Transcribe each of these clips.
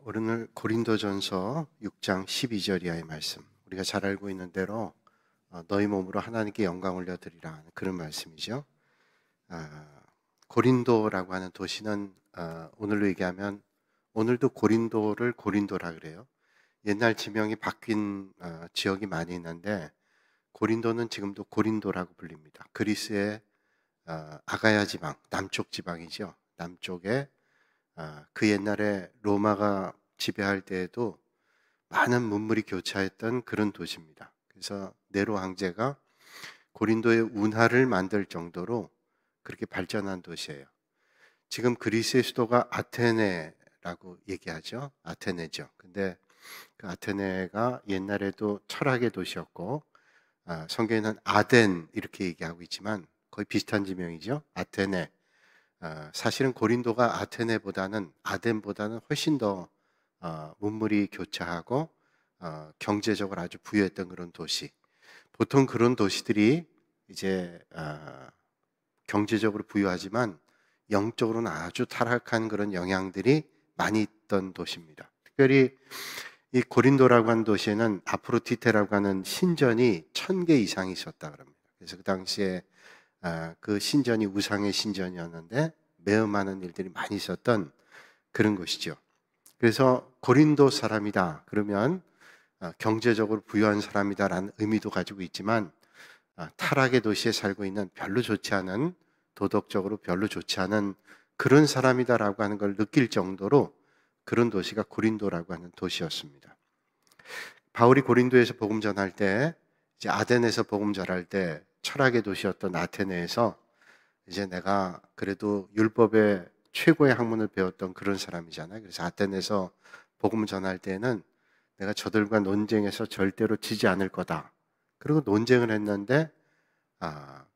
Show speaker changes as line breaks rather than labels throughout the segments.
오늘 고린도전서 6장 12절 이하의 말씀, 우리가 잘 알고 있는 대로 너희 몸으로 하나님께 영광 올려드리라, 그런 말씀이죠. 고린도라고 하는 도시는 오늘로 얘기하면 오늘도 고린도를 고린도라 그래요. 옛날 지명이 바뀐 지역이 많이 있는데 고린도는 지금도 고린도라고 불립니다. 그리스의 아가야 지방, 남쪽 지방이죠. 남쪽에 그 옛날에 로마가 지배할 때에도 많은 문물이 교차했던 그런 도시입니다. 그래서 네로 황제가 고린도의 운하를 만들 정도로 그렇게 발전한 도시예요. 지금 그리스의 수도가 아테네라고 얘기하죠. 아테네죠. 근데 그 아테네가 옛날에도 철학의 도시였고 성경에는 아덴 이렇게 얘기하고 있지만 거의 비슷한 지명이죠. 아테네. 사실은 고린도가 아덴보다는 훨씬 더 문물이 교차하고 경제적으로 아주 부유했던 그런 도시. 보통 그런 도시들이 이제 경제적으로 부유하지만 영적으로는 아주 타락한 그런 영향들이 많이 있던 도시입니다. 특별히 이 고린도라고 하는 도시에는 아프로디테라고 하는 신전이 1000개 이상이 있었다 그럽니다. 그래서 그 당시에 그 신전이 우상의 신전이었는데 매우 많은 일들이 많이 있었던 그런 곳이죠. 그래서 고린도 사람이다 그러면 경제적으로 부유한 사람이다라는 의미도 가지고 있지만 타락의 도시에 살고 있는 별로 좋지 않은, 도덕적으로 별로 좋지 않은 그런 사람이다라고 하는 걸 느낄 정도로 그런 도시가 고린도라고 하는 도시였습니다. 바울이 고린도에서 복음 전할 때, 이제 아덴에서 복음 전할 때 철학의 도시였던 아테네에서 이제 내가 그래도 율법의 최고의 학문을 배웠던 그런 사람이잖아요. 그래서 아테네에서 복음 전할 때는 내가 저들과 논쟁에서 절대로 지지 않을 거다. 그리고 논쟁을 했는데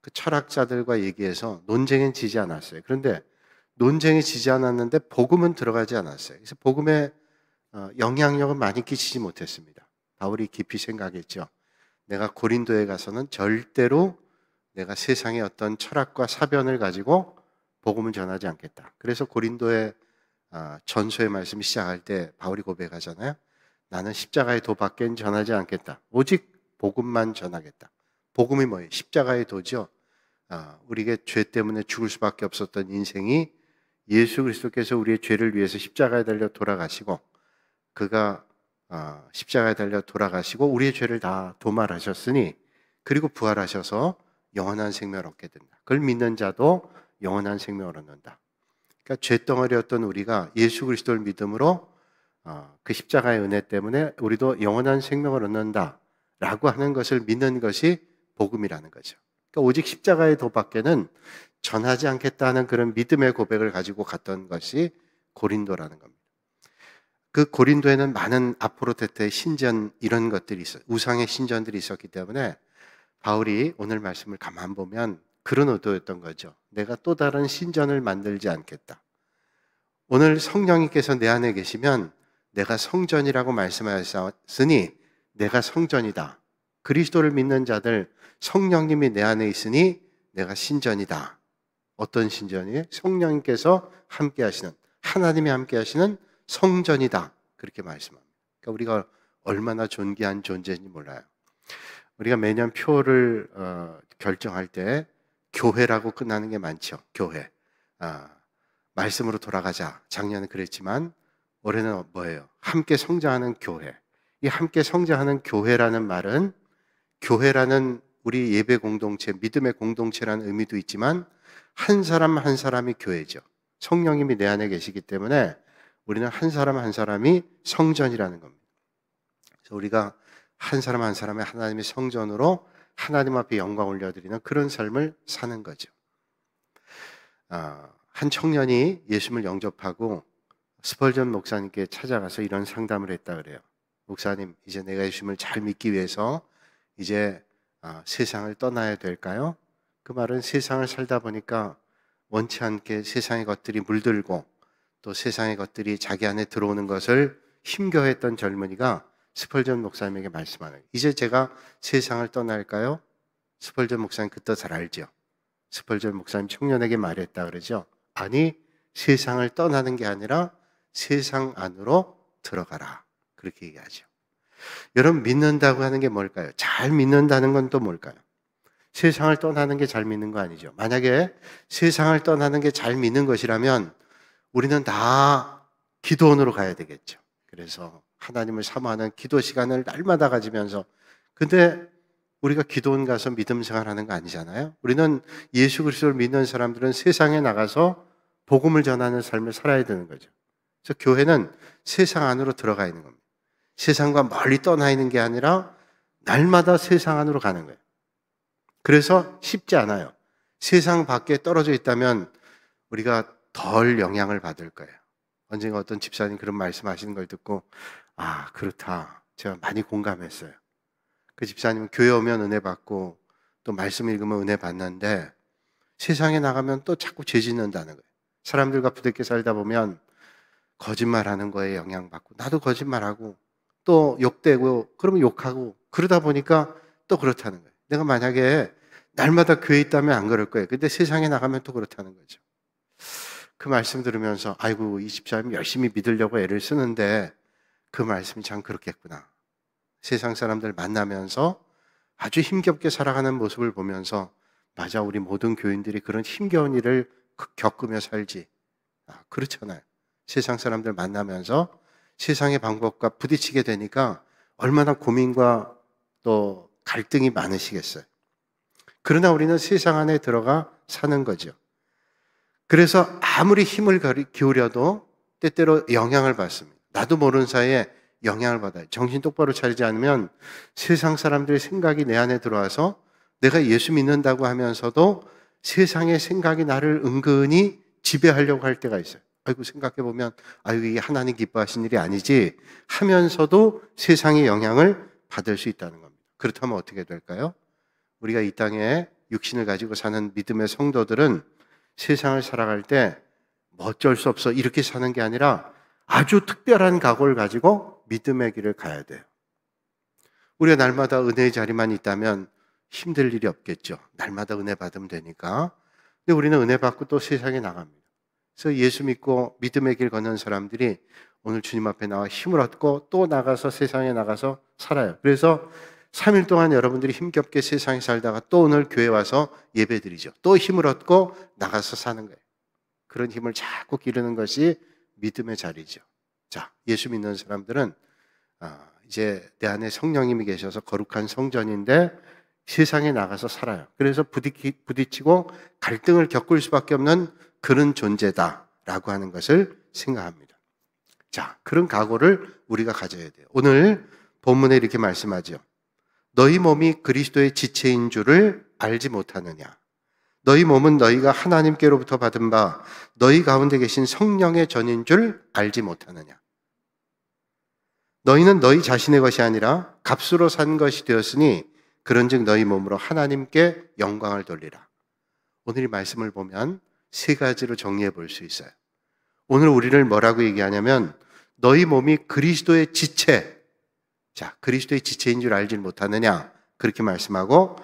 그 철학자들과 얘기해서 논쟁엔 지지 않았어요. 그런데 논쟁에 지지 않았는데 복음은 들어가지 않았어요. 그래서 복음에 영향력은 많이 끼치지 못했습니다. 바울이 깊이 생각했죠. 내가 고린도에 가서는 절대로 내가 세상의 어떤 철학과 사변을 가지고 복음을 전하지 않겠다. 그래서 고린도의 전서의 말씀이 시작할 때 바울이 고백하잖아요. 나는 십자가의 도밖엔 전하지 않겠다. 오직 복음만 전하겠다. 복음이 뭐예요? 십자가의 도죠. 우리에게 죄 때문에 죽을 수밖에 없었던 인생이 예수 그리스도께서 우리의 죄를 위해서 십자가에 달려 돌아가시고, 그가 십자가에 달려 돌아가시고 우리의 죄를 다 도말하셨으니, 그리고 부활하셔서 영원한 생명을 얻게 된다. 그걸 믿는 자도 영원한 생명을 얻는다. 그러니까 죄덩어리였던 우리가 예수 그리스도를 믿음으로 그 십자가의 은혜 때문에 우리도 영원한 생명을 얻는다라고 하는 것을 믿는 것이 복음이라는 거죠. 그러니까 오직 십자가의 도밖에는 전하지 않겠다는 그런 믿음의 고백을 가지고 갔던 것이 고린도라는 겁니다. 그 고린도에는 많은 아포로테테의 신전, 이런 것들이 있어요. 우상의 신전들이 있었기 때문에 바울이 오늘 말씀을 가만 보면 그런 의도였던 거죠. 내가 또 다른 신전을 만들지 않겠다. 오늘 성령님께서 내 안에 계시면 내가 성전이라고 말씀하셨으니 내가 성전이다. 그리스도를 믿는 자들, 성령님이 내 안에 있으니 내가 신전이다. 어떤 신전이에요? 성령님께서 함께 하시는, 하나님이 함께 하시는 성전이다. 그렇게 말씀합니다. 그러니까 우리가 얼마나 존귀한 존재인지 몰라요. 우리가 매년 표를 결정할 때 교회라고 끝나는 게 많죠. 교회. 말씀으로 돌아가자. 작년에 그랬지만 올해는 뭐예요? 함께 성장하는 교회. 이 함께 성장하는 교회라는 말은, 교회라는 우리 예배 공동체, 믿음의 공동체라는 의미도 있지만 한 사람 한 사람이 교회죠. 성령님이 내 안에 계시기 때문에 우리는 한 사람 한 사람이 성전이라는 겁니다. 그래서 우리가 한 사람 한 사람의 하나님의 성전으로 하나님 앞에 영광 올려드리는 그런 삶을 사는 거죠. 한 청년이 예수님을 영접하고 스펄전 목사님께 찾아가서 이런 상담을 했다 그래요. 목사님, 이제 내가 예수님을 잘 믿기 위해서 이제 세상을 떠나야 될까요? 그 말은 세상을 살다 보니까 원치 않게 세상의 것들이 물들고 또 세상의 것들이 자기 안에 들어오는 것을 힘겨워했던 젊은이가 스펄전 목사님에게 말씀하는 거예요. 이제 제가 세상을 떠날까요? 스펄전 목사님 그때 잘 알죠. 스펄전 목사님 청년에게 말했다 그러죠. 아니, 세상을 떠나는 게 아니라 세상 안으로 들어가라. 그렇게 얘기하죠. 여러분, 믿는다고 하는 게 뭘까요? 잘 믿는다는 건 또 뭘까요? 세상을 떠나는 게 잘 믿는 거 아니죠. 만약에 세상을 떠나는 게 잘 믿는 것이라면 우리는 다 기도원으로 가야 되겠죠. 그래서 하나님을 사모하는 기도 시간을 날마다 가지면서, 근데 우리가 기도원 가서 믿음 생활하는 거 아니잖아요. 우리는 예수 그리스도를 믿는 사람들은 세상에 나가서 복음을 전하는 삶을 살아야 되는 거죠. 그래서 교회는 세상 안으로 들어가 있는 겁니다. 세상과 멀리 떠나 있는 게 아니라 날마다 세상 안으로 가는 거예요. 그래서 쉽지 않아요. 세상 밖에 떨어져 있다면 우리가 덜 영향을 받을 거예요. 언젠가 어떤 집사님 그런 말씀하시는 걸 듣고, 아, 그렇다. 제가 많이 공감했어요. 그 집사님은 교회 오면 은혜 받고 또 말씀 읽으면 은혜 받는데 세상에 나가면 또 자꾸 죄 짓는다는 거예요. 사람들과 부대끼 살다 보면 거짓말하는 거에 영향받고, 나도 거짓말하고 또 욕되고 그러면 욕하고, 그러다 보니까 또 그렇다는 거예요. 내가 만약에 날마다 교회에 있다면 안 그럴 거예요. 근데 세상에 나가면 또 그렇다는 거죠. 그 말씀 들으면서 아이고, 이 집사님 열심히 믿으려고 애를 쓰는데 그 말씀이 참 그렇겠구나. 세상 사람들 만나면서 아주 힘겹게 살아가는 모습을 보면서, 맞아, 우리 모든 교인들이 그런 힘겨운 일을 겪으며 살지. 그렇잖아요. 세상 사람들 만나면서 세상의 방법과 부딪히게 되니까 얼마나 고민과 또 갈등이 많으시겠어요. 그러나 우리는 세상 안에 들어가 사는 거죠. 그래서 아무리 힘을 기울여도 때때로 영향을 받습니다. 나도 모르는 사이에 영향을 받아요. 정신 똑바로 차리지 않으면 세상 사람들의 생각이 내 안에 들어와서 내가 예수 믿는다고 하면서도 세상의 생각이 나를 은근히 지배하려고 할 때가 있어요. 아이고, 생각해보면 아이고, 이게 하나님 기뻐하신 일이 아니지 하면서도 세상의 영향을 받을 수 있다는 겁니다. 그렇다면 어떻게 될까요? 우리가 이 땅에 육신을 가지고 사는 믿음의 성도들은 세상을 살아갈 때 뭐 어쩔 수 없어 이렇게 사는 게 아니라 아주 특별한 각오를 가지고 믿음의 길을 가야 돼요. 우리가 날마다 은혜의 자리만 있다면 힘들 일이 없겠죠. 날마다 은혜 받으면 되니까. 근데 우리는 은혜 받고 또 세상에 나갑니다. 그래서 예수 믿고 믿음의 길 걷는 사람들이 오늘 주님 앞에 나와 힘을 얻고 또 나가서 세상에 나가서 살아요. 그래서 3일 동안 여러분들이 힘겹게 세상에 살다가 또 오늘 교회 와서 예배드리죠. 또 힘을 얻고 나가서 사는 거예요. 그런 힘을 자꾸 기르는 것이 믿음의 자리죠. 자, 예수 믿는 사람들은 이제 내 안에 성령님이 계셔서 거룩한 성전인데 세상에 나가서 살아요. 그래서 부딪히고 갈등을 겪을 수밖에 없는 그런 존재다라고 하는 것을 생각합니다. 자, 그런 각오를 우리가 가져야 돼요. 오늘 본문에 이렇게 말씀하죠. 너희 몸이 그리스도의 지체인 줄을 알지 못하느냐. 너희 몸은 너희가 하나님께로부터 받은 바 너희 가운데 계신 성령의 전인 줄 알지 못하느냐. 너희는 너희 자신의 것이 아니라 값으로 산 것이 되었으니 그런즉 너희 몸으로 하나님께 영광을 돌리라. 오늘 이 말씀을 보면 세 가지로 정리해 볼 수 있어요. 오늘 우리를 뭐라고 얘기하냐면 너희 몸이 그리스도의 지체, 자, 그리스도의 지체인 줄 알지 못하느냐 그렇게 말씀하고,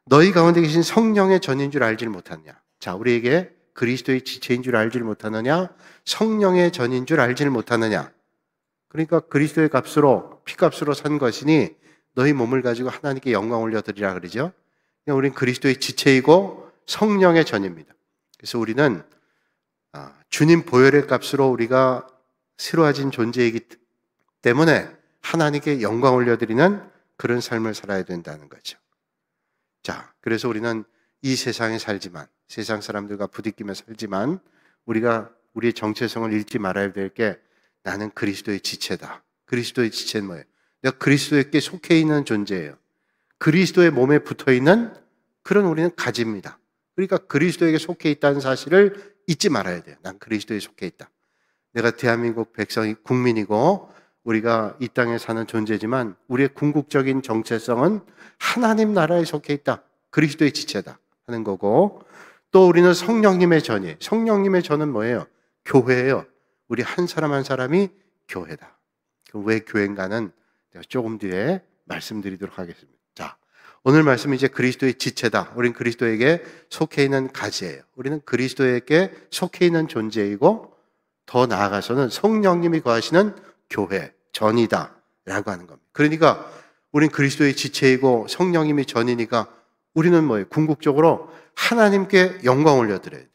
너희 가운데 계신 성령의 전인 줄 알지 못하느냐. 자, 우리에게 그리스도의 지체인 줄 알지 못하느냐, 성령의 전인 줄 알지 못하느냐. 그러니까 그리스도의 값으로, 피값으로 산 것이니 너희 몸을 가지고 하나님께 영광 올려드리라 그러죠. 그러니까 우리는 그리스도의 지체이고 성령의 전입니다. 그래서 우리는 주님 보혈의 값으로 우리가 새로워진 존재이기 때문에 하나님께 영광 올려드리는 그런 삶을 살아야 된다는 거죠. 자, 그래서 우리는 이 세상에 살지만, 세상 사람들과 부딪히며 살지만 우리가 우리의 정체성을 잃지 말아야 될 게, 나는 그리스도의 지체다. 그리스도의 지체는 뭐예요? 내가 그리스도에게 속해 있는 존재예요. 그리스도의 몸에 붙어 있는 그런 우리는 가지입니다. 그러니까 그리스도에게 속해 있다는 사실을 잊지 말아야 돼요. 난 그리스도에 속해 있다. 내가 대한민국 백성이 국민이고 우리가 이 땅에 사는 존재지만 우리의 궁극적인 정체성은 하나님 나라에 속해 있다. 그리스도의 지체다 하는 거고, 또 우리는 성령님의 전이, 성령님의 전은 뭐예요? 교회예요. 우리 한 사람 한 사람이 교회다. 왜 교회인가는 제가 조금 뒤에 말씀드리도록 하겠습니다. 자, 오늘 말씀은 이제 그리스도의 지체다. 우리는 그리스도에게 속해 있는 가지예요. 우리는 그리스도에게 속해 있는 존재이고, 더 나아가서는 성령님이 거하시는 교회, 전이다라고 하는 겁니다. 그러니까 우린 그리스도의 지체이고 성령님이 전이니까 우리는 뭐예요? 궁극적으로 하나님께 영광 올려드려야 돼요.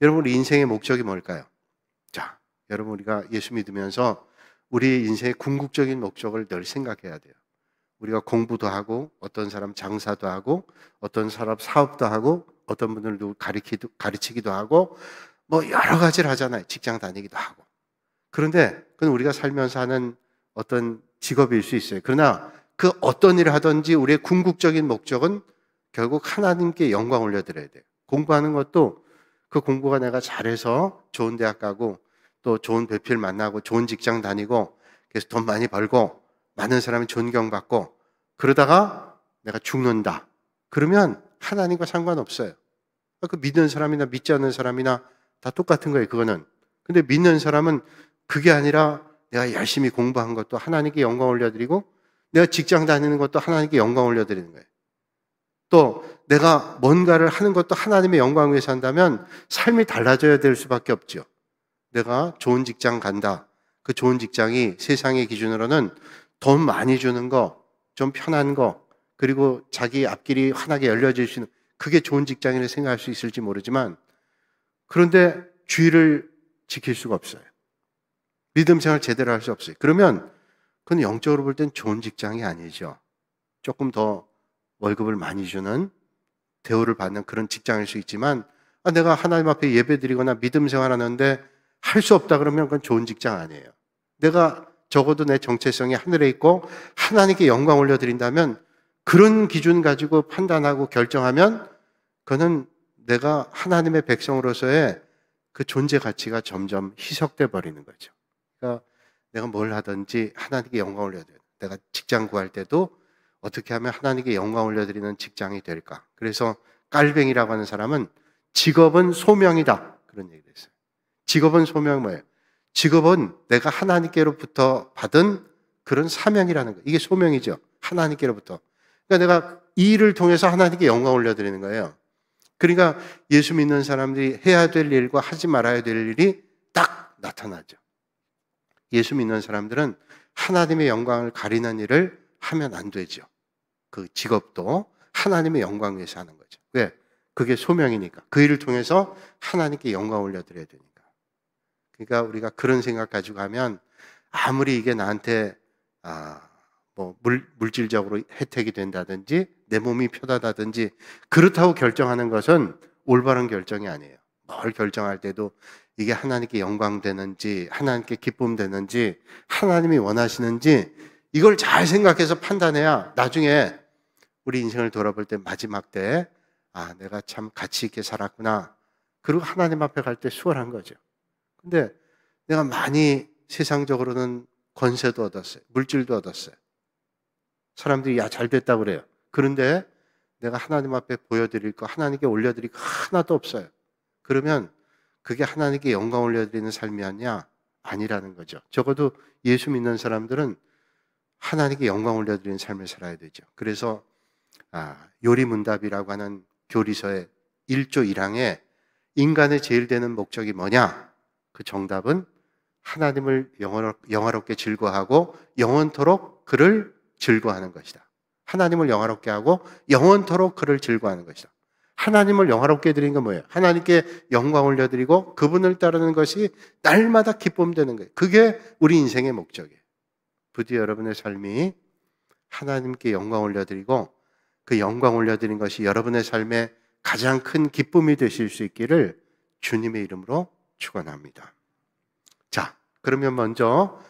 여러분, 우리 인생의 목적이 뭘까요? 자, 여러분, 우리가 예수 믿으면서 우리 인생의 궁극적인 목적을 늘 생각해야 돼요. 우리가 공부도 하고, 어떤 사람 장사도 하고, 어떤 사람 사업도 하고, 어떤 분들도 가르치기도 하고, 뭐 여러 가지를 하잖아요. 직장 다니기도 하고. 그런데 그건 우리가 살면서 하는 어떤 직업일 수 있어요. 그러나 그 어떤 일을 하든지 우리의 궁극적인 목적은 결국 하나님께 영광 올려드려야 돼요. 공부하는 것도 그 공부가 내가 잘해서 좋은 대학 가고 또 좋은 배필 만나고 좋은 직장 다니고 그래서 돈 많이 벌고 많은 사람이 존경받고 그러다가 내가 죽는다. 그러면 하나님과 상관없어요. 그 믿는 사람이나 믿지 않는 사람이나 다 똑같은 거예요. 그거는. 근데 믿는 사람은 그게 아니라 내가 열심히 공부한 것도 하나님께 영광 올려드리고 내가 직장 다니는 것도 하나님께 영광 올려드리는 거예요. 또 내가 뭔가를 하는 것도 하나님의 영광 위해서 한다면 삶이 달라져야 될 수밖에 없죠. 내가 좋은 직장 간다. 그 좋은 직장이 세상의 기준으로는 돈 많이 주는 거, 좀 편한 거, 그리고 자기 앞길이 환하게 열려질 수 있는 그게 좋은 직장이라고 생각할 수 있을지 모르지만 그런데 주의를 지킬 수가 없어요. 믿음 생활 제대로 할 수 없어요. 그러면 그건 영적으로 볼 땐 좋은 직장이 아니죠. 조금 더 월급을 많이 주는 대우를 받는 그런 직장일 수 있지만 내가 하나님 앞에 예배드리거나 믿음 생활하는데 할 수 없다 그러면 그건 좋은 직장 아니에요. 내가 적어도 내 정체성이 하늘에 있고 하나님께 영광 올려드린다면 그런 기준 가지고 판단하고 결정하면 그거는 내가 하나님의 백성으로서의 그 존재 가치가 점점 희석돼 버리는 거죠. 그러니까 내가 뭘 하든지 하나님께 영광 올려드려요. 내가 직장 구할 때도 어떻게 하면 하나님께 영광 올려드리는 직장이 될까? 그래서 깔뱅이라고 하는 사람은 직업은 소명이다. 그런 얘기를 했어요. 직업은 소명이 뭐예요? 직업은 내가 하나님께로부터 받은 그런 사명이라는 거예요. 이게 소명이죠. 하나님께로부터. 그러니까 내가 이 일을 통해서 하나님께 영광 올려드리는 거예요. 그러니까 예수 믿는 사람들이 해야 될 일과 하지 말아야 될 일이 딱 나타나죠. 예수 믿는 사람들은 하나님의 영광을 가리는 일을 하면 안 되죠. 그 직업도 하나님의 영광 위해서 하는 거죠. 왜? 그게 소명이니까. 그 일을 통해서 하나님께 영광 올려드려야 되니까. 그러니까 우리가 그런 생각 가지고 하면 아무리 이게 나한테 물질적으로 혜택이 된다든지 내 몸이 편하다든지 그렇다고 결정하는 것은 올바른 결정이 아니에요. 뭘 결정할 때도 이게 하나님께 영광 되는지 하나님께 기쁨 되는지 하나님이 원하시는지 이걸 잘 생각해서 판단해야 나중에 우리 인생을 돌아볼 때 마지막 때 내가 참 가치 있게 살았구나. 그리고 하나님 앞에 갈 때 수월한 거죠. 근데 내가 많이 세상적으로는 권세도 얻었어요. 물질도 얻었어요. 사람들이 잘 됐다고 그래요. 그런데 내가 하나님 앞에 보여드릴 거, 하나님께 올려드릴 거 하나도 없어요. 그러면 그게 하나님께 영광 올려드리는 삶이 아니야? 아니라는 거죠. 적어도 예수 믿는 사람들은 하나님께 영광 올려드리는 삶을 살아야 되죠. 그래서 요리문답이라고 하는 교리서의 1조 1항에 인간의 제일 되는 목적이 뭐냐? 그 정답은 하나님을 영화롭게 즐거워하고 영원토록 그를 즐거워하는 것이다. 하나님을 영화롭게 하고 영원토록 그를 즐거워하는 것이다. 하나님을 영화롭게 드리는 건 뭐예요? 하나님께 영광 올려드리고 그분을 따르는 것이 날마다 기쁨 되는 거예요. 그게 우리 인생의 목적이에요. 부디 여러분의 삶이 하나님께 영광 올려드리고 그 영광 올려드리는 것이 여러분의 삶에 가장 큰 기쁨이 되실 수 있기를 주님의 이름으로 축원합니다. 자, 그러면 먼저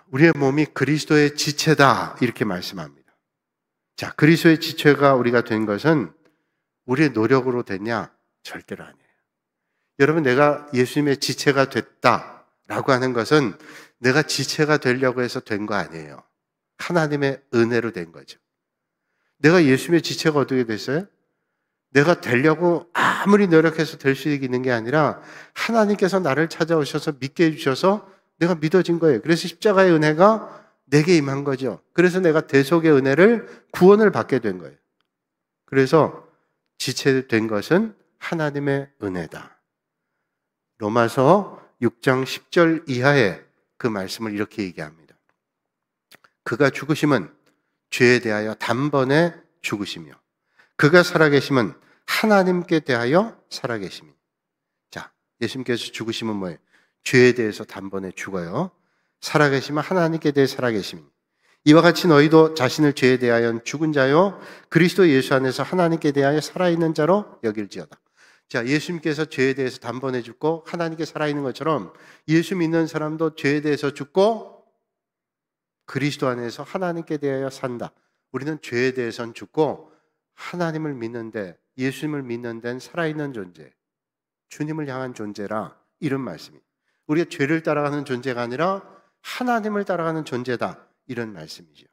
우리의 몸이 그리스도의 지체다 이렇게 말씀합니다. 자, 그리스도의 지체가 우리가 된 것은 우리의 노력으로 됐냐? 절대로 아니에요. 여러분, 내가 예수님의 지체가 됐다라고 하는 것은 내가 지체가 되려고 해서 된 거 아니에요. 하나님의 은혜로 된 거죠. 내가 예수님의 지체가 어떻게 됐어요? 내가 되려고 아무리 노력해서 될 수 있는 게 아니라 하나님께서 나를 찾아오셔서 믿게 해주셔서 내가 믿어진 거예요. 그래서 십자가의 은혜가 내게 임한 거죠. 그래서 내가 대속의 은혜를 구원을 받게 된 거예요. 그래서 지체된 것은 하나님의 은혜다. 로마서 6장 10절 이하에 그 말씀을 이렇게 얘기합니다. 그가 죽으심은 죄에 대하여 단번에 죽으시며 그가 살아계심은 하나님께 대하여 살아계심이. 자, 예수님께서 죽으심은 뭐예요? 죄에 대해서 단번에 죽어요. 살아계심은 하나님께 대해 살아계심이. 이와 같이 너희도 자신을 죄에 대하여 죽은 자요 그리스도 예수 안에서 하나님께 대하여 살아있는 자로 여길지어다. 자, 예수님께서 죄에 대해서 단번에 죽고 하나님께 살아있는 것처럼 예수 믿는 사람도 죄에 대해서 죽고 그리스도 안에서 하나님께 대하여 산다. 우리는 죄에 대해서는 죽고 하나님을 믿는데, 예수님을 믿는 데는 살아있는 존재, 주님을 향한 존재라, 이런 말씀입니다. 우리가 죄를 따라가는 존재가 아니라 하나님을 따라가는 존재다, 이런 말씀이죠.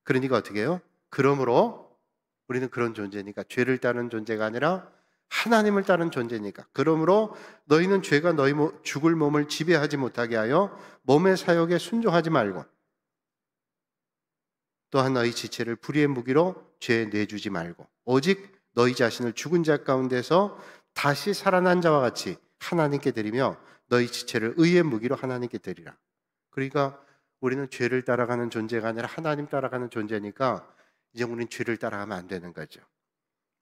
그러니까 어떻게 해요? 그러므로 우리는 그런 존재니까, 죄를 따르는 존재가 아니라 하나님을 따르는 존재니까, 그러므로 너희는 죄가 너희 죽을 몸을 지배하지 못하게 하여 몸의 사욕에 순종하지 말고, 또한 너희 지체를 불의의 무기로 죄에 내주지 말고 오직 너희 자신을 죽은 자 가운데서 다시 살아난 자와 같이 하나님께 드리며 너희 지체를 의의 무기로 하나님께 드리라. 그러니까 우리는 죄를 따라가는 존재가 아니라 하나님 따라가는 존재니까 이제 우리는 죄를 따라가면 안 되는 거죠.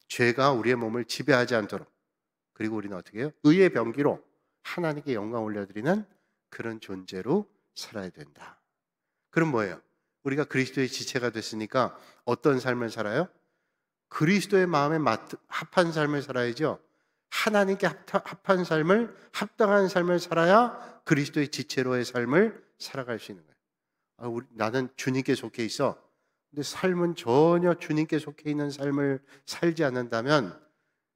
죄가 우리의 몸을 지배하지 않도록, 그리고 우리는 어떻게 해요? 의의 병기로 하나님께 영광 올려드리는 그런 존재로 살아야 된다. 그럼 뭐예요? 우리가 그리스도의 지체가 됐으니까 어떤 삶을 살아요? 그리스도의 마음에 합한 삶을 살아야죠. 하나님께 합한 삶을, 합당한 삶을 살아야 그리스도의 지체로의 삶을 살아갈 수 있는 거예요. 나는 주님께 속해 있어. 근데 삶은 전혀 주님께 속해 있는 삶을 살지 않는다면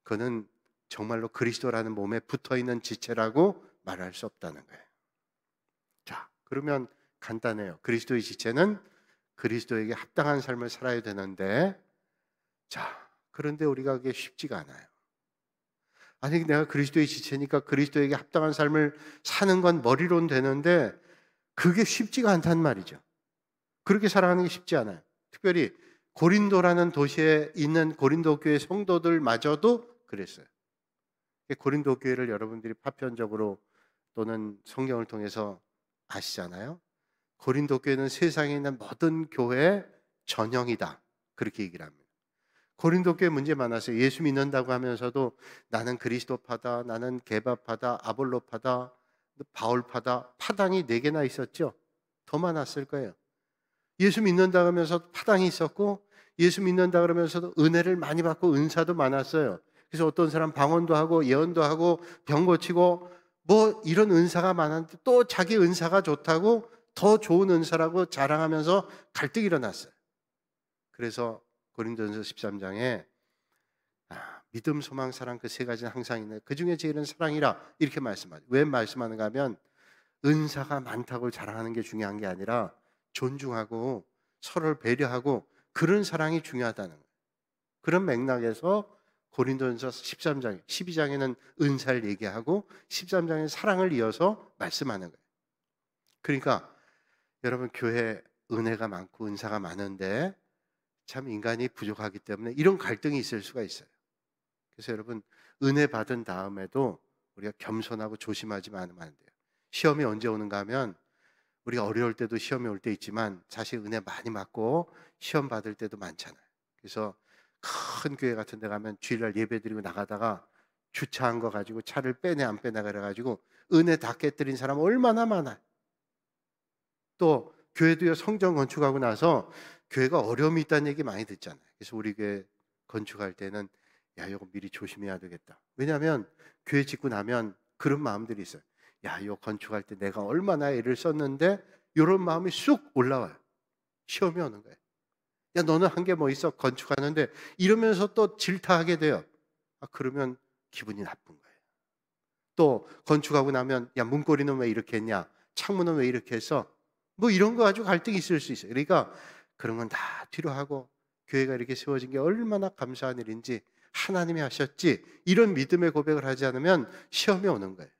그는 정말로 그리스도라는 몸에 붙어있는 지체라고 말할 수 없다는 거예요. 자, 그러면 간단해요. 그리스도의 지체는 그리스도에게 합당한 삶을 살아야 되는데, 자, 그런데 우리가 그게 쉽지가 않아요. 아니, 내가 그리스도의 지체니까 그리스도에게 합당한 삶을 사는 건 머리로는 되는데 그게 쉽지가 않단 말이죠. 그렇게 살아가는 게 쉽지 않아요. 특별히 고린도라는 도시에 있는 고린도 교회 성도들마저도 그랬어요. 고린도 교회를 여러분들이 파편적으로 또는 성경을 통해서 아시잖아요. 고린도 교회는 세상에 있는 모든 교회의 전형이다, 그렇게 얘기를 합니다. 고린도 교회 문제 많았어요. 예수 믿는다고 하면서도 나는 그리스도파다, 나는 게바파다, 아볼로파다, 바울파다, 파당이 4개나 있었죠. 더 많았을 거예요. 예수 믿는다고 하면서 파당이 있었고, 예수 믿는다 그러면서도 은혜를 많이 받고 은사도 많았어요. 그래서 어떤 사람 방언도 하고 예언도 하고 병 고치고 뭐 이런 은사가 많았는데 또 자기 은사가 좋다고 더 좋은 은사라고 자랑하면서 갈등이 일어났어요. 그래서 고린도전서 13장에 믿음, 소망, 사랑 그 3가지는 항상 있는데 그 중에 제일은 사랑이라, 이렇게 말씀하죠. 왜 말씀하는가 하면 은사가 많다고 자랑하는 게 중요한 게 아니라 존중하고 서로를 배려하고 그런 사랑이 중요하다는 거예요. 그런 맥락에서 고린도전서 13장, 12장에는 은사를 얘기하고 13장에 사랑을 이어서 말씀하는 거예요. 그러니까 여러분, 교회 은혜가 많고 은사가 많은데 참 인간이 부족하기 때문에 이런 갈등이 있을 수가 있어요. 그래서 여러분, 은혜 받은 다음에도 우리가 겸손하고 조심하지 않으면 안 돼요. 시험이 언제 오는가 하면 우리가 어려울 때도 시험이 올 때 있지만 사실 은혜 많이 받고 시험 받을 때도 많잖아요. 그래서 큰 교회 같은 데 가면 주일날 예배 드리고 나가다가 주차한 거 가지고 차를 빼내 안 빼내 그래가지고 은혜 다 깨뜨린 사람 얼마나 많아요. 또 교회도요, 성전 건축하고 나서 교회가 어려움이 있다는 얘기 많이 듣잖아요. 그래서 우리 교회 건축할 때는 야, 이거 미리 조심해야 되겠다. 왜냐하면 교회 짓고 나면 그런 마음들이 있어요. 야, 이거 건축할 때 내가 얼마나 애를 썼는데, 이런 마음이 쑥 올라와요. 시험이 오는 거예요. 야, 너는 한 게 뭐 있어? 건축하는데, 이러면서 또 질타하게 돼요. 그러면 기분이 나쁜 거예요. 또 건축하고 나면 야, 문고리는 왜 이렇게 했냐? 창문은 왜 이렇게 했어? 뭐 이런 거 가지고 갈등이 있을 수 있어요. 그러니까 그런 건 다 뒤로 하고 교회가 이렇게 세워진 게 얼마나 감사한 일인지, 하나님이 하셨지, 이런 믿음의 고백을 하지 않으면 시험이 오는 거예요.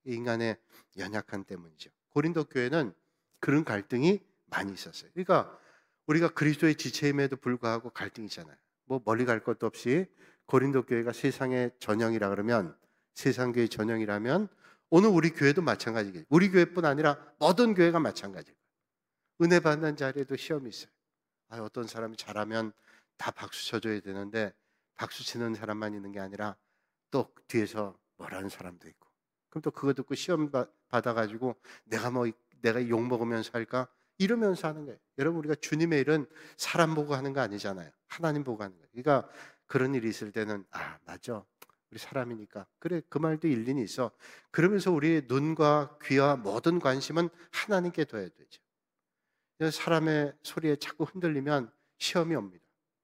인간의 연약함 때문이죠. 고린도 교회는 그런 갈등이 많이 있었어요. 그러니까 우리가 그리스도의 지체임에도 불구하고 갈등이 있잖아요. 뭐 멀리 갈 것도 없이 고린도 교회가 세상의 전형이라 그러면, 세상 교회의 전형이라면 오늘 우리 교회도 마찬가지겠죠. 우리 교회뿐 아니라 모든 교회가 마찬가지예요. 은혜 받는 자리에도 시험이 있어요. 어떤 사람이 잘하면 다 박수 쳐줘야 되는데 박수 치는 사람만 있는 게 아니라 또 뒤에서 뭐라는 사람도 있고, 그럼 또 그거 듣고 시험 받아가지고 내가 욕 먹으면서 할까? 이러면서 하는 거예요. 여러분, 우리가 주님의 일은 사람 보고 하는 거 아니잖아요. 하나님 보고 하는 거예요. 그러니까 그런 일이 있을 때는 맞아, 우리 사람이니까 그래, 그 말도 일리는 있어. 그러면서 우리의 눈과 귀와 모든 관심은 하나님께 둬야 되죠. 사람의 소리에 자꾸 흔들리면 시험이 옵니다.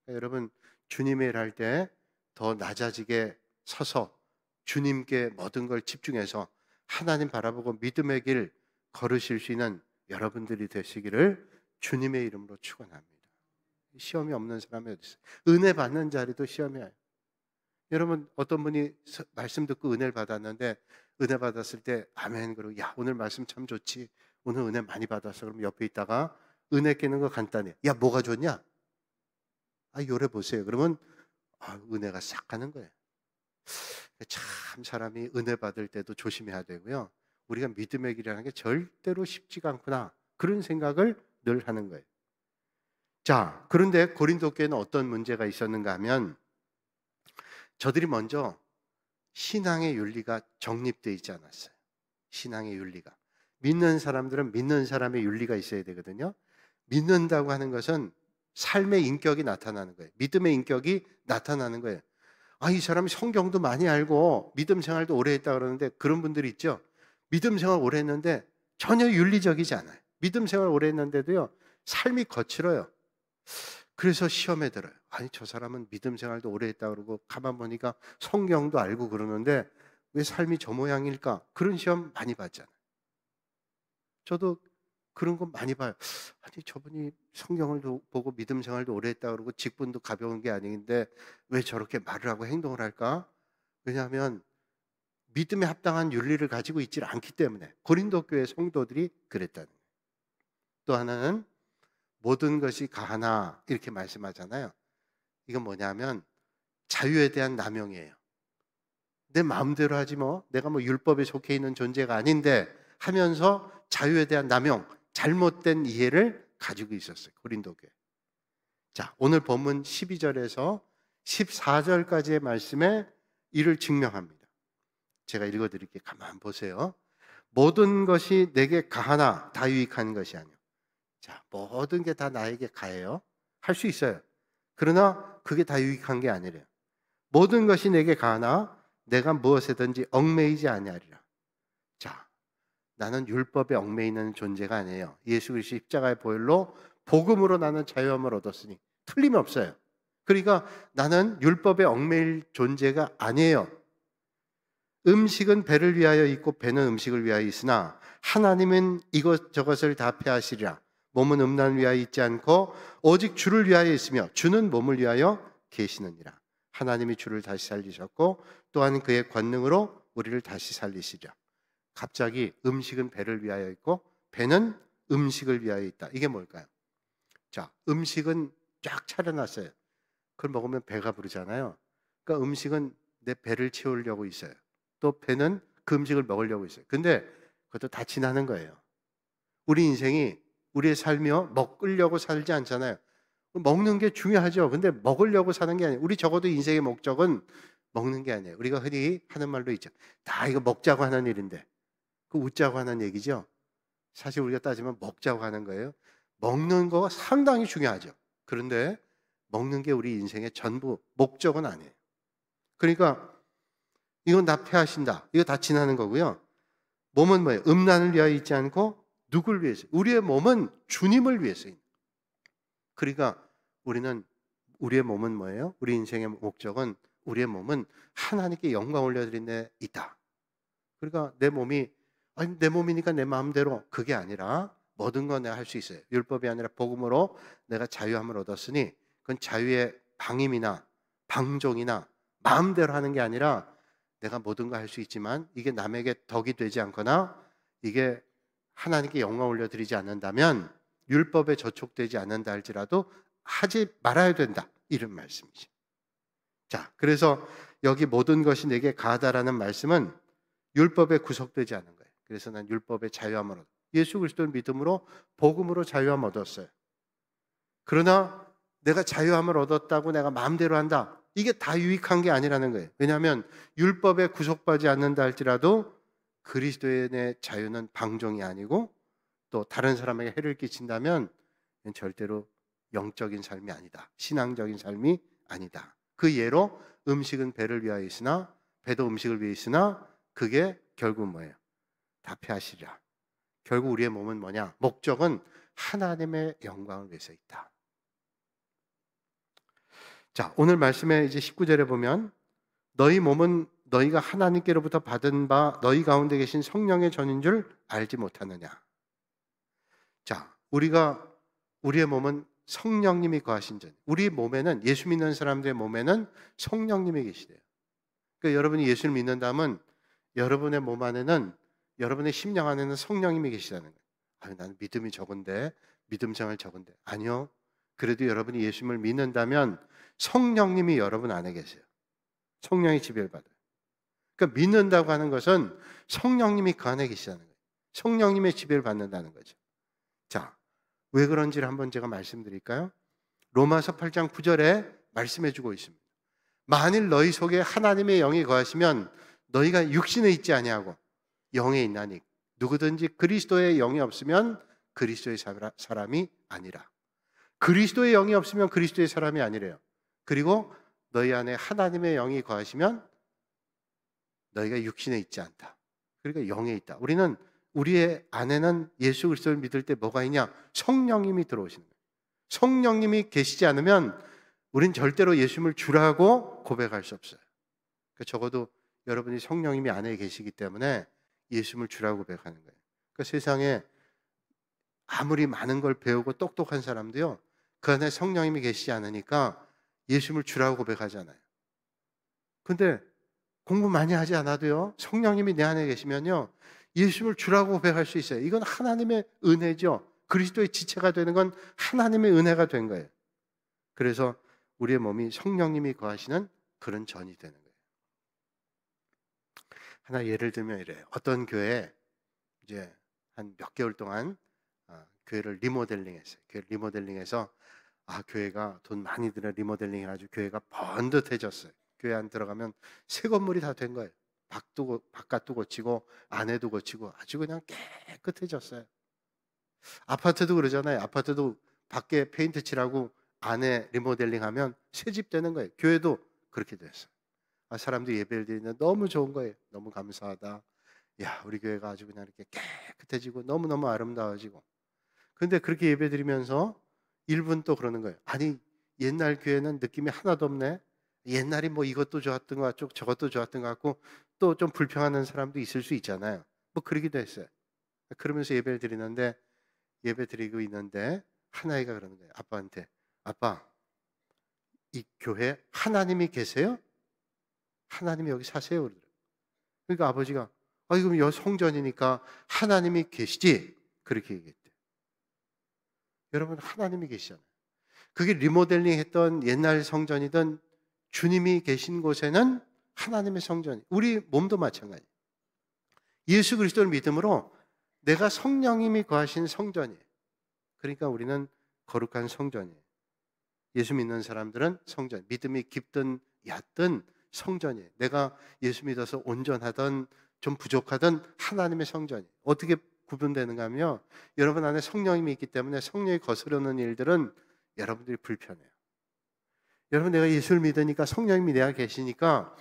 여러분, 주님의 일 할 때 더 낮아지게 서서 주님께 모든 걸 집중해서 하나님 바라보고 믿음의 길 걸으실 수 있는 여러분들이 되시기를 주님의 이름으로 축원합니다. 시험이 없는 사람이 어디 있어요? 은혜 받는 자리도 시험이 와요. 여러분, 어떤 분이 말씀 듣고 은혜를 받았는데 은혜 받았을 때 아멘 그러고, 야, 오늘 말씀 참 좋지, 오늘 은혜 많이 받았어. 그럼 옆에 있다가 은혜 깨는 거 간단해. 야, 뭐가 좋냐? 요래 보세요. 그러면 은혜가 싹 가는 거예요. 참 사람이 은혜 받을 때도 조심해야 되고요. 우리가 믿음의 길이라는 게 절대로 쉽지가 않구나, 그런 생각을 늘 하는 거예요. 자, 그런데 고린도 교회는 어떤 문제가 있었는가 하면, 저들이 먼저 신앙의 윤리가 정립되어 있지 않았어요. 신앙의 윤리가. 믿는 사람들은 믿는 사람의 윤리가 있어야 되거든요. 믿는다고 하는 것은 삶의 인격이 나타나는 거예요. 믿음의 인격이 나타나는 거예요. 이 사람이 성경도 많이 알고 믿음 생활도 오래 했다 그러는데, 그런 분들이 있죠. 믿음 생활 오래 했는데 전혀 윤리적이지 않아요. 믿음 생활 오래 했는데도요, 삶이 거칠어요. 그래서 시험에 들어요. 저 사람은 믿음 생활도 오래 했다 그러고 가만 보니까 성경도 알고 그러는데 왜 삶이 저 모양일까? 그런 시험 많이 받잖아요. 저도 그런 거 많이 봐요. 저분이 성경을 보고 믿음 생활도 오래 했다 그러고 직분도 가벼운 게 아닌데 왜 저렇게 말을 하고 행동을 할까? 왜냐하면 믿음에 합당한 윤리를 가지고 있지 않기 때문에. 고린도 교회 성도들이 그랬다는 거예요. 또 하나는 모든 것이 가하나 이렇게 말씀하잖아요. 이건 뭐냐면 자유에 대한 남용이에요. 내 마음대로 하지 내가 율법에 속해 있는 존재가 아닌데 하면서 자유에 대한 남용, 잘못된 이해를 가지고 있었어요, 고린도 교회. 자, 오늘 본문 12절에서 14절까지의 말씀에 이를 증명합니다. 제가 읽어드릴게요. 가만 보세요. 모든 것이 내게 가하나 다 유익한 것이 아니요. 자, 모든 게 다 나에게 가해요. 할 수 있어요. 그러나 그게 다 유익한 게 아니래요. 모든 것이 내게 가하나 내가 무엇에든지 얽매이지 아니하리라. 자, 나는 율법에 얽매이는 존재가 아니에요. 예수 그리스도의 십자가의 보혈로 복음으로 나는 자유함을 얻었으니 틀림없어요. 그러니까 나는 율법에 얽매일 존재가 아니에요. 음식은 배를 위하여 있고 배는 음식을 위하여 있으나 하나님은 이것저것을 다 폐하시리라. 몸은 음란을 위하여 있지 않고 오직 주를 위하여 있으며 주는 몸을 위하여 계시느니라. 하나님이 주를 다시 살리셨고 또한 그의 권능으로 우리를 다시 살리시리라. 갑자기 음식은 배를 위하여 있고 배는 음식을 위하여 있다. 이게 뭘까요? 자, 음식은 쫙 차려놨어요. 그걸 먹으면 배가 부르잖아요. 그러니까 음식은 내 배를 채우려고 있어요. 또 배는 그 음식을 먹으려고 있어요. 근데 그것도 다 지나는 거예요. 우리 인생이, 우리의 삶이요, 먹으려고 살지 않잖아요. 먹는 게 중요하죠. 근데 먹으려고 사는 게 아니에요. 우리 적어도 인생의 목적은 먹는 게 아니에요. 우리가 흔히 하는 말도 있죠. 다 이거 먹자고 하는 일인데 그 웃자고 하는 얘기죠. 사실 우리가 따지면 먹자고 하는 거예요. 먹는 거 상당히 중요하죠. 그런데 먹는 게 우리 인생의 전부, 목적은 아니에요. 그러니까 이건 다 폐하신다. 이거 다 지나는 거고요. 몸은 뭐예요? 음란을 위하여 있지 않고 누굴 위해서? 우리의 몸은 주님을 위해서 있는. 그러니까 우리의 몸은 뭐예요? 우리 인생의 목적은, 우리의 몸은 하나님께 영광 올려드리는 데 있다. 그러니까 내 몸이니까 내 마음대로, 그게 아니라 모든 건 내가 할 수 있어요. 율법이 아니라 복음으로 내가 자유함을 얻었으니 그건 자유의 방임이나 방종이나 마음대로 하는 게 아니라 내가 모든 거 할 수 있지만 이게 남에게 덕이 되지 않거나 이게 하나님께 영광 올려드리지 않는다면, 율법에 저촉되지 않는다 할지라도 하지 말아야 된다, 이런 말씀이죠. 자, 그래서 여기 모든 것이 내게 가하다라는 말씀은 율법에 구속되지 않은 거예요. 그래서 난 율법의 자유함을 얻어. 예수 그리스도를 믿음으로 복음으로 자유함 얻었어요. 그러나 내가 자유함을 얻었다고 내가 마음대로 한다. 이게 다 유익한 게 아니라는 거예요. 왜냐하면 율법에 구속받지 않는다 할지라도 그리스도의 내 자유는 방종이 아니고 또 다른 사람에게 해를 끼친다면 절대로 영적인 삶이 아니다. 신앙적인 삶이 아니다. 그 예로 음식은 배를 위하여 있으나 배도 음식을 위해 있으나 그게 결국 뭐예요? 다 패하시리라. 결국 우리의 몸은 뭐냐? 목적은 하나님의 영광을 위해서 있다. 자, 오늘 말씀에 이제 19절에 보면 너희 몸은 너희가 하나님께로부터 받은 바 너희 가운데 계신 성령의 전인 줄 알지 못하느냐. 자, 우리의 몸은 성령님이 거하신 전. 우리 몸에는 예수 믿는 사람들의 몸에는 성령님이 계시대요. 그러니까 여러분이 예수를 믿는다면 여러분의 몸 안에는 여러분의 심령 안에는 성령님이 계시다는 거예요. 아유, 나는 믿음이 적은데 믿음 생활 적은데. 아니요. 그래도 여러분이 예수님을 믿는다면 성령님이 여러분 안에 계세요. 성령이 지배를 받아요. 그러니까 믿는다고 하는 것은 성령님이 그 안에 계시다는 거예요. 성령님의 지배를 받는다는 거죠. 자, 왜 그런지를 한번 제가 말씀드릴까요? 로마서 8장 9절에 말씀해 주고 있습니다. 만일 너희 속에 하나님의 영이 거하시면 너희가 육신에 있지 아니하고 영에 있나니 누구든지 그리스도의 영이 없으면 그리스도의 사람이 아니라. 그리스도의 영이 없으면 그리스도의 사람이 아니래요. 그리고 너희 안에 하나님의 영이 거하시면 너희가 육신에 있지 않다. 그러니까 영에 있다. 우리의 안에는 예수 그리스도를 믿을 때 뭐가 있냐? 성령님이 들어오시는 거예요. 성령님이 계시지 않으면 우린 절대로 예수님을 주라고 고백할 수 없어요. 그러니까 적어도 여러분이 성령님이 안에 계시기 때문에 예수님을 주라고 고백하는 거예요. 그러니까 세상에 아무리 많은 걸 배우고 똑똑한 사람도요, 그 안에 성령님이 계시지 않으니까 예수님을 주라고 고백하잖아요. 근데 공부 많이 하지 않아도요, 성령님이 내 안에 계시면요, 예수님을 주라고 고백할 수 있어요. 이건 하나님의 은혜죠. 그리스도의 지체가 되는 건 하나님의 은혜가 된 거예요. 그래서 우리의 몸이 성령님이 거하시는 그런 전이 되는 거예요. 하나 예를 들면 이래요. 어떤 교회에 이제 한 몇 개월 동안 교회를 리모델링했어요. 교회를 리모델링해서 교회가 돈 많이 들여 리모델링 해가지고 교회가 번듯해졌어요. 교회 안 들어가면 새 건물이 다 된 거예요. 바깥도 고치고 안에도 고치고 아주 그냥 깨끗해졌어요. 아파트도 그러잖아요. 아파트도 밖에 페인트 칠하고 안에 리모델링하면 새집 되는 거예요. 교회도 그렇게 됐어요. 사람들이 예배를 드리는데 너무 좋은 거예요. 너무 감사하다. 야, 우리 교회가 아주 그냥 이렇게 깨끗해지고 너무너무 아름다워지고. 근데 그렇게 예배 드리면서 일부는 또 그러는 거예요. 아니, 옛날 교회는 느낌이 하나도 없네. 옛날이 뭐 이것도 좋았던 것 같고 저것도 좋았던 것 같고 또 좀 불평하는 사람도 있을 수 있잖아요. 뭐 그러기도 했어요. 그러면서 예배를 드리는데 예배 드리고 있는데 한 아이가 그러는 거예요. 아빠한테. 아빠, 이 교회 하나님이 계세요? 하나님이 여기 사세요? 그러더라고요. 그러니까 아버지가 그럼 여기 성전이니까 하나님이 계시지? 그렇게 얘기했대요. 여러분, 하나님이 계시잖아요. 그게 리모델링 했던 옛날 성전이든 주님이 계신 곳에는 하나님의 성전이, 우리 몸도 마찬가지예요. 예수 그리스도를 믿음으로 내가 성령님이 거하신 성전이에요. 그러니까 우리는 거룩한 성전이에요. 예수 믿는 사람들은 성전, 믿음이 깊든 얕든 성전이에요. 내가 예수 믿어서 온전하든 좀 부족하든 하나님의 성전이에요. 어떻게 구분되는가 하면요, 여러분 안에 성령님이 있기 때문에 성령이 거스르는 일들은 여러분들이 불편해요. 여러분, 내가 예수를 믿으니까 성령님이 내 안에 계시니까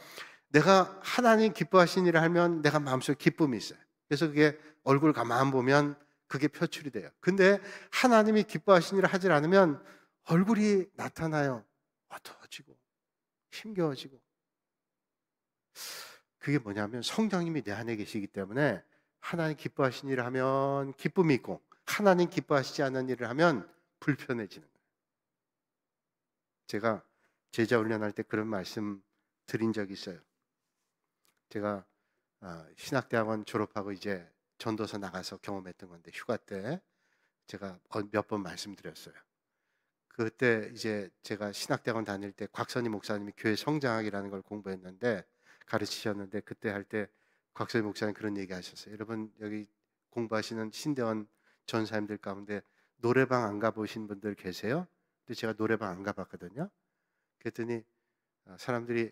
내가 하나님 기뻐하신 일을 하면 내가 마음속에 기쁨이 있어요. 그래서 그게 얼굴 가만 보면 그게 표출이 돼요. 근데 하나님이 기뻐하신 일을 하지 않으면 얼굴이 나타나요. 어두워지고 힘겨워지고. 그게 뭐냐면 성령님이 내 안에 계시기 때문에 하나님 기뻐하신 일을 하면 기쁨이 있고 하나님 기뻐하시지 않는 일을 하면 불편해지는 거예요. 제가 제자 훈련할 때 그런 말씀 드린 적이 있어요. 제가 신학대학원 졸업하고 이제 전도서 나가서 경험했던 건데, 휴가 때 제가 몇 번 말씀드렸어요. 그때 이제 제가 신학대학원 다닐 때 곽선희 목사님이 교회 성장학이라는 걸 공부했는데 가르치셨는데, 그때 할 때 곽소희 목사님 그런 얘기 하셨어요. 여러분 여기 공부하시는 신대원 전사님들 가운데 노래방 안 가보신 분들 계세요? 근데 제가 노래방 안 가봤거든요. 그랬더니 사람들이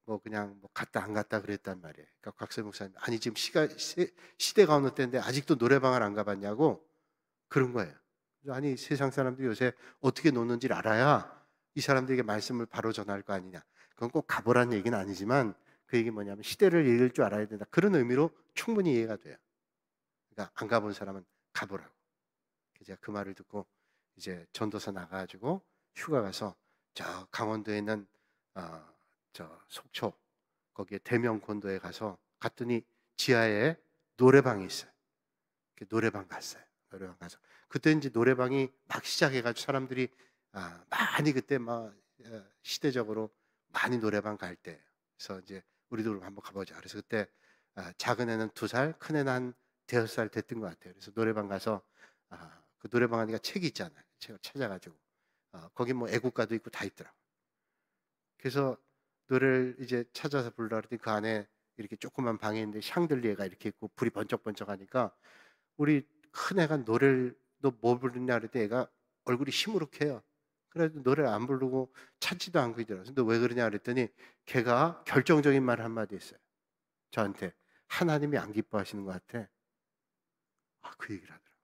뭐 그냥 뭐 갔다 안 갔다 그랬단 말이에요. 그러니까 곽소희 목사님 아니 지금 시대가 어느 때인데 아직도 노래방을 안 가봤냐고 그런 거예요. 아니 세상 사람들이 요새 어떻게 노는지를 알아야 이 사람들에게 말씀을 바로 전할 거 아니냐. 그건 꼭 가보라는 얘기는 아니지만 그 얘기 뭐냐면 시대를 읽을 줄 알아야 된다. 그런 의미로 충분히 이해가 돼요. 그러니까 안 가본 사람은 가보라고. 제가 그 말을 듣고 이제 전도서 나가가지고 휴가 가서 저 강원도에 있는 저 속초 거기에 대명콘도에 가서 갔더니 지하에 노래방이 있어요. 노래방 갔어요. 노래방 가서 그때 이제 노래방이 막 시작해가지고 사람들이 많이 그때 막 시대적으로 많이 노래방 갈 때. 그래서 이제 우리도 한번 가보자. 그래서 그때 작은 애는 2살, 큰 애는 한 5살 됐던 것 같아요. 그래서 노래방 가서 그 노래방 하니까 책이 있잖아요. 책을 찾아가지고 거기 뭐 애국가도 있고 다 있더라고. 그래서 노래를 이제 찾아서 부르라 그랬더니 그 안에 이렇게 조그만 방에 있는데 샹들리에가 이렇게 있고 불이 번쩍번쩍하니까 우리 큰 애가 노래를 너 뭐 부르냐 그랬더니 애가 얼굴이 시무룩해요. 그래도 노래를 안 부르고 찾지도 않고 있더라고요. 너 왜 그러냐 그랬더니 걔가 결정적인 말 한마디 했어요. 저한테 하나님이 안 기뻐하시는 것 같아. 그 얘기를 하더라고요.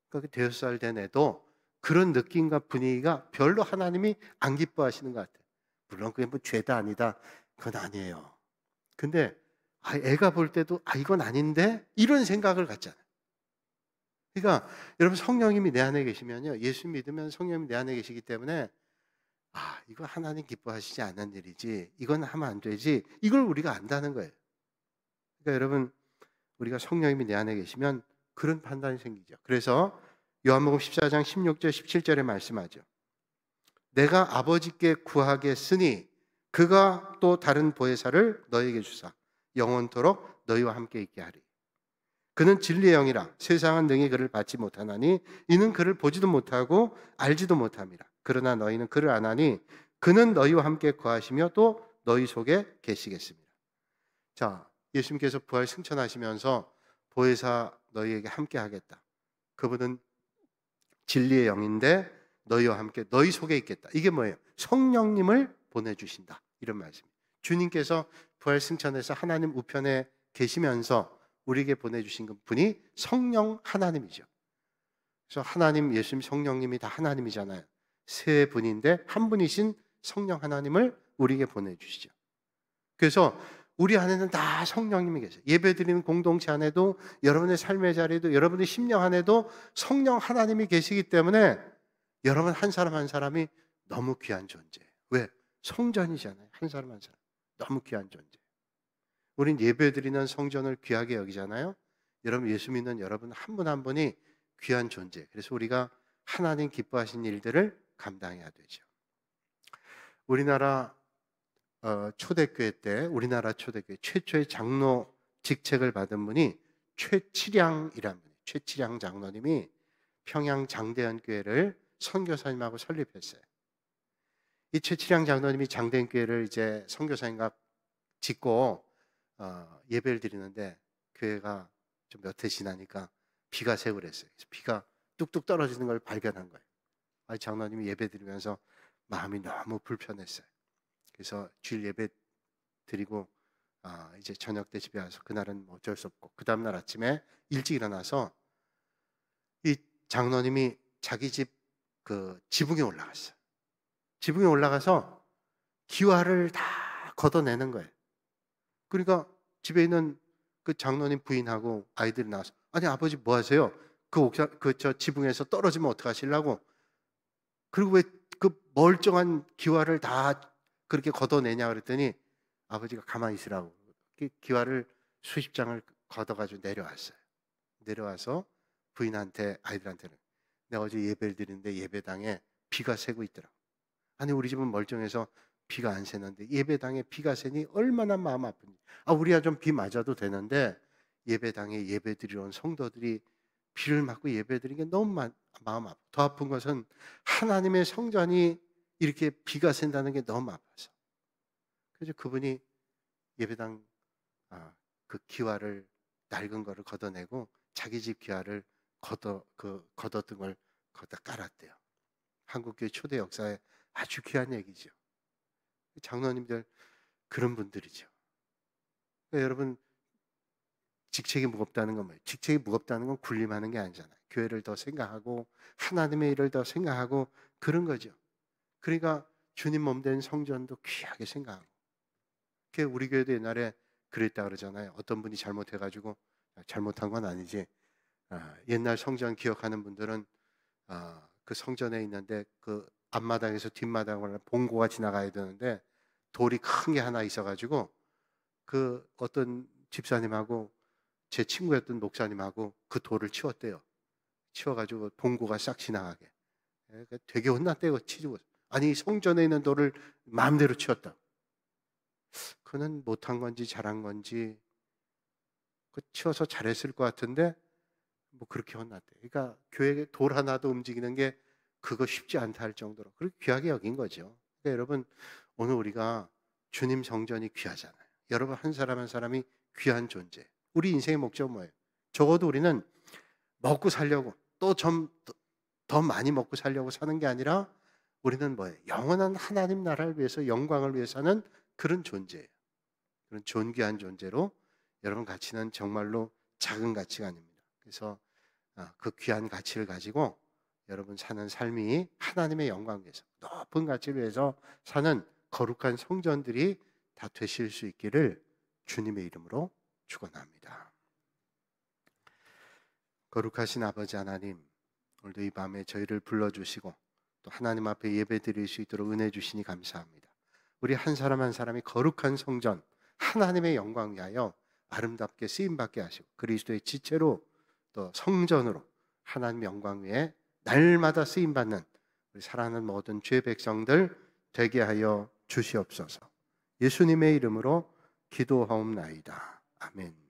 그러니까 5살 된 애도 그런 느낌과 분위기가 별로 하나님이 안 기뻐하시는 것 같아요. 물론 그게 뭐 죄다 아니다 그건 아니에요. 근데 애가 볼 때도 이건 아닌데 이런 생각을 갖잖아요. 그러니까 여러분 성령님이 내 안에 계시면요, 예수 믿으면 성령님이 내 안에 계시기 때문에 이거 하나님 기뻐하시지 않는 일이지, 이건 하면 안 되지, 이걸 우리가 안다는 거예요. 그러니까 여러분 우리가 성령님이 내 안에 계시면 그런 판단이 생기죠. 그래서 요한복음 14장 16절 17절에 말씀하죠. 내가 아버지께 구하겠으니 그가 또 다른 보혜사를 너에게 주사 영원토록 너희와 함께 있게 하리. 그는 진리의 영이라 세상은 능히 그를 받지 못하나니 이는 그를 보지도 못하고 알지도 못함이라. 그러나 너희는 그를 아나니 그는 너희와 함께 거하시며 또 너희 속에 계시겠습니다. 자, 예수님께서 부활 승천하시면서 보혜사 너희에게 함께 하겠다. 그분은 진리의 영인데 너희와 함께 너희 속에 있겠다. 이게 뭐예요? 성령님을 보내주신다. 이런 말씀입니다. 주님께서 부활 승천해서 하나님 우편에 계시면서 우리에게 보내주신 분이 성령 하나님이죠. 그래서 하나님, 예수님, 성령님이 다 하나님이잖아요. 세 분인데 한 분이신 성령 하나님을 우리에게 보내주시죠. 그래서 우리 안에는 다 성령님이 계세요. 예배드리는 공동체 안에도, 여러분의 삶의 자리에도, 여러분의 심령 안에도 성령 하나님이 계시기 때문에 여러분 한 사람 한 사람이 너무 귀한 존재예요. 왜? 성전이잖아요. 한 사람 한 사람. 너무 귀한 존재. 우린 예배드리는 성전을 귀하게 여기잖아요. 여러분 예수 믿는 여러분 한 분 한 분이 귀한 존재. 그래서 우리가 하나님 기뻐하신 일들을 감당해야 되죠. 우리나라 초대교회 때, 우리나라 초대교회 최초의 장로 직책을 받은 분이 최치량이라는 분이에요. 최치량 장로님이 평양 장대현 교회를 선교사님하고 설립했어요. 이 최치량 장로님이 장대현 교회를 이제 선교사님과 짓고 예배를 드리는데 교회가 좀 몇 해 지나니까 비가 새고 그랬어요. 그래서 비가 뚝뚝 떨어지는 걸 발견한 거예요. 장로님이 예배 드리면서 마음이 너무 불편했어요. 그래서 주일 예배 드리고 이제 저녁 때 집에 와서 그날은 어쩔 수 없고 그 다음날 아침에 일찍 일어나서 이 장로님이 자기 집 그 지붕에 올라갔어요. 지붕에 올라가서 기와를 다 걷어내는 거예요. 그러니까 집에 있는 그 장로님 부인하고 아이들이 나와서 아니 아버지 뭐 하세요? 저 지붕에서 떨어지면 어떡하시려고? 그리고 왜 그 멀쩡한 기와를 다 그렇게 걷어내냐 그랬더니 아버지가 가만히 있으라고 기와를 수십 장을 걷어가지고 내려왔어요. 내려와서 부인한테 아이들한테는 내가 어제 예배를 드리는데 예배당에 비가 새고 있더라고. 아니 우리 집은 멀쩡해서 비가 안 새는데 예배당에 비가 새니 얼마나 마음 아픈지. 우리야 좀 비 맞아도 되는데 예배당에 예배 드리러 온 성도들이 비를 맞고 예배 드리는 게 너무 마음 아파. 더 아픈 것은 하나님의 성전이 이렇게 비가 샌다는 게 너무 아파서. 그래서 그분이 예배당 그 기와를 낡은 거를 걷어내고 자기 집 기와를 걷어든 걸 거기다 깔았대요. 한국교회 초대 역사에 아주 귀한 얘기죠. 장로님들 그런 분들이죠. 그러니까 여러분, 직책이 무겁다는 건 뭐예요? 직책이 무겁다는 건 군림하는 게 아니잖아요. 교회를 더 생각하고 하나님의 일을 더 생각하고 그런 거죠. 그러니까 주님 몸된 성전도 귀하게 생각하고. 우리 교회도 옛날에 그랬다 그러잖아요. 어떤 분이 잘못해가지고, 잘못한 건 아니지, 옛날 성전 기억하는 분들은 그 성전에 있는데 그 앞마당에서 뒷마당을 봉고가 지나가야 되는데 돌이 큰 게 하나 있어가지고 그 어떤 집사님하고 제 친구였던 목사님하고 그 돌을 치웠대요. 치워가지고 봉고가 싹 지나가게. 되게 혼났대요. 치고. 아니 성전에 있는 돌을 마음대로 치웠다. 그는 못한 건지 잘한 건지 그 치워서 잘했을 것 같은데 뭐 그렇게 혼났대. 그러니까 교회 돌 하나도 움직이는 게 그거 쉽지 않다 할 정도로 그렇게 귀하게 여긴 거죠. 그러니까 여러분, 오늘 우리가 주님 성전이 귀하잖아요. 여러분 한 사람 한 사람이 귀한 존재. 우리 인생의 목적은 뭐예요? 적어도 우리는 먹고 살려고 또 좀 더 많이 먹고 살려고 사는 게 아니라 우리는 뭐예요? 영원한 하나님 나라를 위해서 영광을 위해 사는 그런 존재예요. 그런 존귀한 존재로 여러분 가치는 정말로 작은 가치가 아닙니다. 그래서 그 귀한 가치를 가지고 여러분 사는 삶이 하나님의 영광 위해서 높은 가치를 위해서 사는 거룩한 성전들이 다 되실 수 있기를 주님의 이름으로 축원합니다. 거룩하신 아버지 하나님, 오늘도 이 밤에 저희를 불러주시고 또 하나님 앞에 예배 드릴 수 있도록 은혜 주시니 감사합니다. 우리 한 사람 한 사람이 거룩한 성전, 하나님의 영광 위하여 아름답게 쓰임받게 하시고 그리스도의 지체로 또 성전으로 하나님 영광 위에 날마다 쓰임받는 우리 사랑하는 모든 죄 백성들 되게 하여 주시옵소서. 예수님의 이름으로 기도하옵나이다. 아멘.